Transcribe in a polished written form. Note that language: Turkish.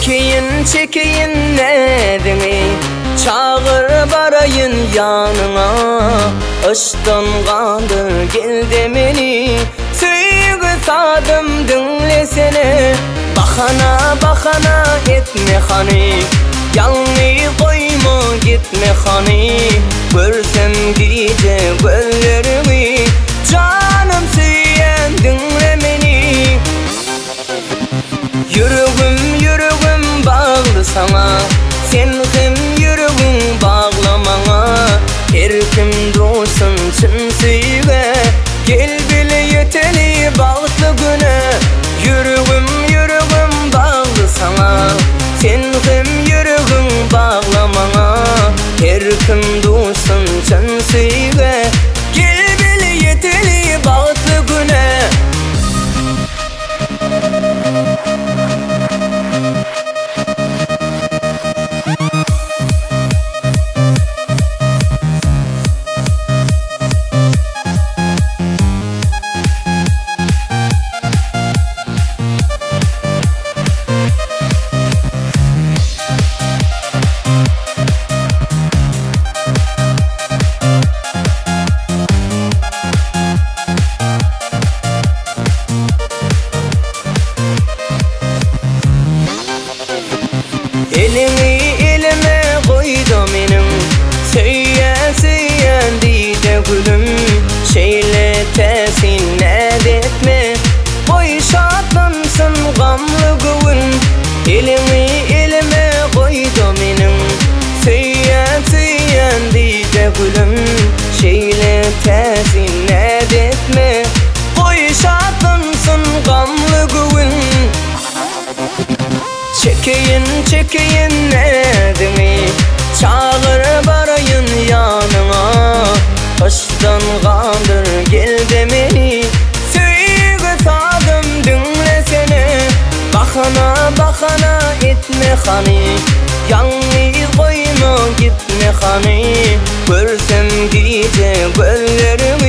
Çekeyim nedimi, çağır barayın yanına. Aşktan kandır geldi beni, söygü sadım dinlesene. Bakana etme hani, yalnız koyma gitme hani. Görsem gece göllerimi, canım söyleyen dinle beni. Yüreğim bağlı sana, sen hem yüreğin bağlamana. Her kim dursun çın söyle, gel bile yeteli bağlı güne. Yüreğim bağlı sana, sen hem yüreğin bağlamana. Her kim dursun çın söyle, gel bile yeteli bağlı güne. Elime koydum benim, söyleyen dide gülüm. Şeyle tesin etme, boy şatlansın gamlı gülüm. Elime koydum benim, söyleyen dide gülüm. Şeyle tesin etme, boy şatlansın gamlı gülüm. Çekeyim nedimi, çağır barayın yanına. Aşktan kandır geldi beni, söygü sadım dinlesene. Bakana etme hani, yalnız koyma gitme hani. Görsem gece göllerim